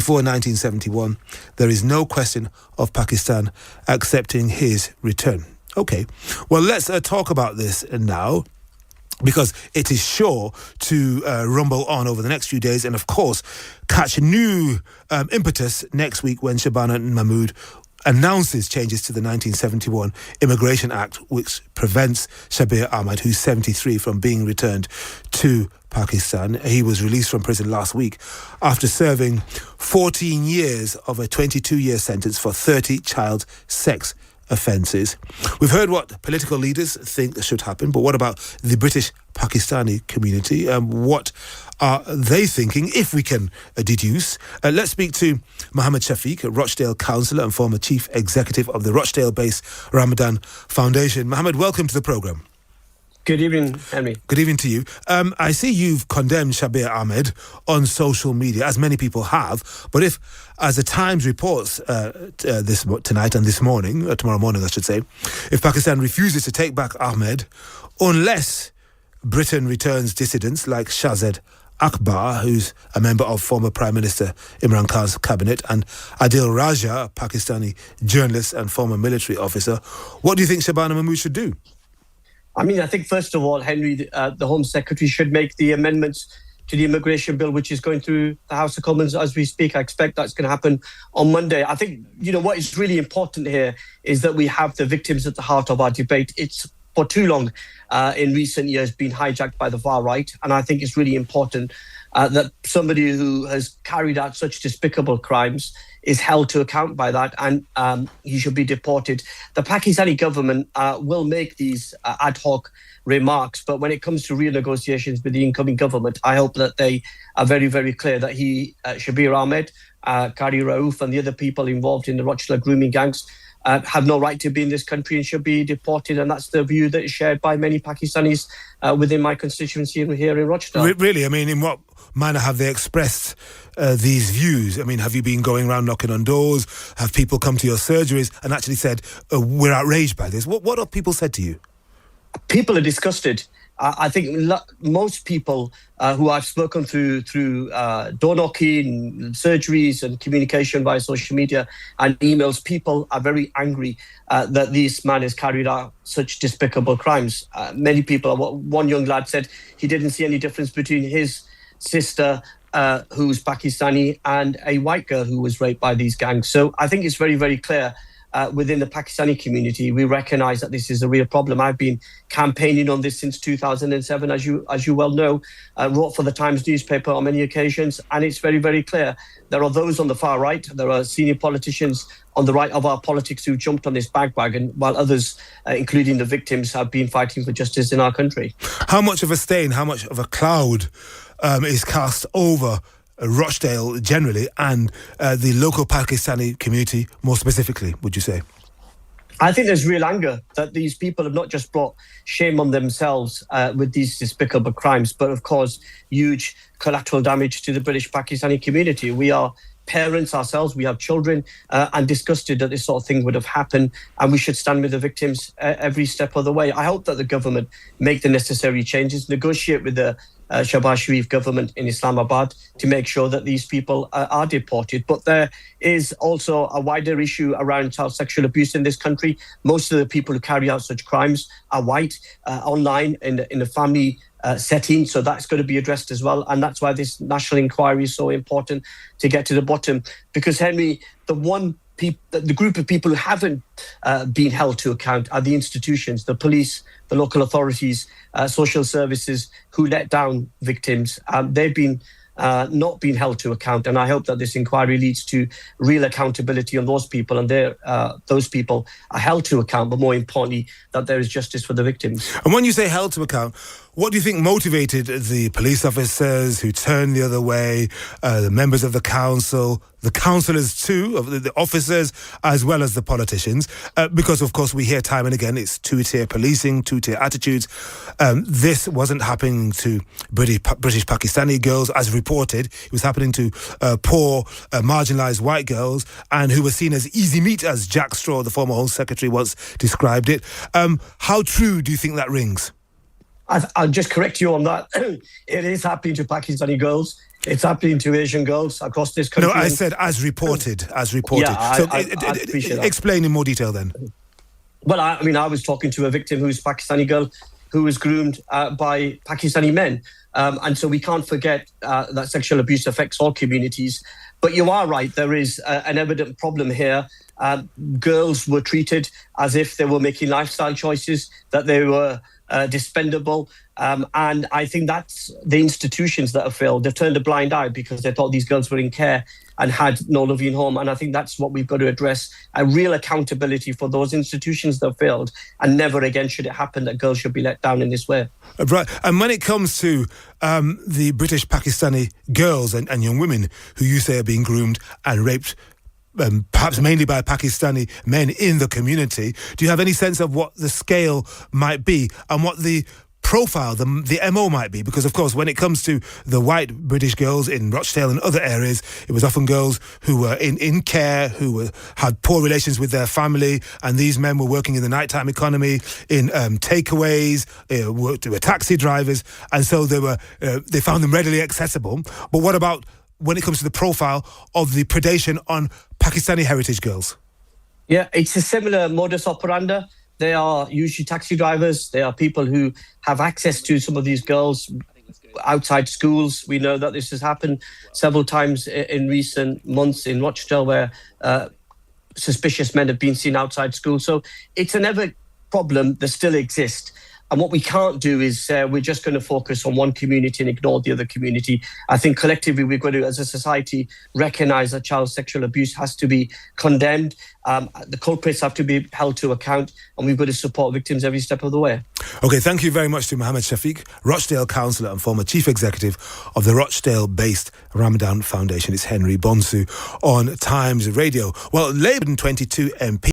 before 1971, there is no question of Pakistan accepting his return. Okay, well, let's talk about this now, because it is sure to rumble on over the next few days and, of course, catch new impetus next week when Shabana Mahmood announces changes to the 1971 Immigration Act, which prevents Shabir Ahmed, who's 73, from being returned to Pakistan. He was released from prison last week after serving 14 years of a 22-year sentence for 30 child sex offences. We've heard what political leaders think should happen, but what about the British Pakistani community? What are they thinking, if we can deduce? Let's speak to Mohammed Shafiq, a Rochdale councillor and former chief executive of the Rochdale-based Ramadan Foundation. Mohammed, welcome to the programme. Good evening, Henry. Good evening to you. I see you've condemned Shabir Ahmed on social media, as many people have. But if, as the Times reports tonight and this morning, tomorrow morning I should say, if Pakistan refuses to take back Ahmed, unless Britain returns dissidents like Shahzad Akbar, who's a member of former Prime Minister Imran Khan's cabinet, and Adil Raja, a Pakistani journalist and former military officer, what do you think Shabana Mahmood should do? I mean, I think, first of all, Henry, the Home Secretary should make the amendments to the immigration bill, which is going through the House of Commons as we speak. I expect that's going to happen on Monday. I think, what is really important here is that we have the victims at the heart of our debate. It's for too long in recent years been hijacked by the far right. And I think it's really important that somebody who has carried out such despicable crimes is held to account by that, and he should be deported. The Pakistani government will make these ad hoc remarks, but when it comes to real negotiations with the incoming government, I hope that they are very, very clear that Shabir Ahmed, Qari Rauf and the other people involved in the Rochdale grooming gangs have no right to be in this country and should be deported. And that's the view that is shared by many Pakistanis within my constituency here in Rochdale. Really? I mean, in what manner have they expressed these views? I mean, have you been going around knocking on doors? Have people come to your surgeries and actually said, we're outraged by this? What have people said to you? People are disgusted. I think most people who I've spoken through door knocking, surgeries and communication via social media and emails, people are very angry that this man has carried out such despicable crimes. Many people, one young lad said he didn't see any difference between his sister, who's Pakistani, and a white girl who was raped by these gangs. So I think it's very, very clear within the Pakistani community, we recognise that this is a real problem. I've been campaigning on this since 2007, as you well know, wrote for the Times newspaper on many occasions, and it's very, very clear. There are those on the far right, there are senior politicians on the right of our politics who jumped on this bandwagon, while others, including the victims, have been fighting for justice in our country. How much of a stain, how much of a cloud is cast over Rochdale generally and the local Pakistani community more specifically, would you say? I think there's real anger that these people have not just brought shame on themselves with these despicable crimes, but of course, huge collateral damage to the British Pakistani community. We are parents ourselves, we have children, and disgusted that this sort of thing would have happened, and we should stand with the victims every step of the way. I hope that the government make the necessary changes, negotiate with the Shahbaz Sharif government in Islamabad to make sure that these people are deported. But there is also a wider issue around child sexual abuse in this country. Most of the people who carry out such crimes are white, online, in a family setting. So that's going to be addressed as well. And that's why this national inquiry is so important to get to the bottom. Because, Henry, the group of people who haven't been held to account are the institutions, the police, the local authorities, social services who let down victims. They've been not been held to account, and I hope that this inquiry leads to real accountability on those people, and those people are held to account, but more importantly, that there is justice for the victims. And when you say held to account, what do you think motivated the police officers who turned the other way, the members of the council, the councillors too, of the officers, as well as the politicians? Because, of course, we hear time and again it's two-tier policing, two-tier attitudes. This wasn't happening to British Pakistani girls, as reported. It was happening to poor, marginalised white girls, and who were seen as easy meat, as Jack Straw, the former Home Secretary, once described it. How true do you think that rings? I'll just correct you on that. It is happening to Pakistani girls. It's happening to Asian girls across this country. No, I said as reported. Yeah, I appreciate that. Explain in more detail then. Well, I was talking to a victim who's a Pakistani girl who was groomed by Pakistani men. And so we can't forget that sexual abuse affects all communities. But you are right, there is an evident problem here. Girls were treated as if they were making lifestyle choices, that they were dispendable. And I think that's the institutions that have failed. They've turned a blind eye because they thought these girls were in care and had no loving home. And I think that's what we've got to address, a real accountability for those institutions that failed. And never again should it happen that girls should be let down in this way. Right. And when it comes to the British Pakistani girls and young women who you say are being groomed and raped, perhaps mainly by Pakistani men in the community, do you have any sense of what the scale might be and what the profile, the MO might be? Because, of course, when it comes to the white British girls in Rochdale and other areas, it was often girls who were in care, who had poor relations with their family, and these men were working in the nighttime economy, in takeaways, were taxi drivers, and so they found them readily accessible. But what about when it comes to the profile of the predation on Pakistani heritage girls? Yeah, it's a similar modus operandi. They are usually taxi drivers. They are people who have access to some of these girls outside schools. We know that this has happened several times in recent months in Rochdale, where suspicious men have been seen outside school. So it's an ever problem that still exists. And what we can't do is we're just going to focus on one community and ignore the other community. I think collectively we've got to, as a society, recognise that child sexual abuse has to be condemned. The culprits have to be held to account, and we've got to support victims every step of the way. OK, thank you very much to Mohammed Shafiq, Rochdale Councillor and former Chief Executive of the Rochdale-based Ramadan Foundation. It's Henry Bonsu on Times Radio. Well, Labour 22 MP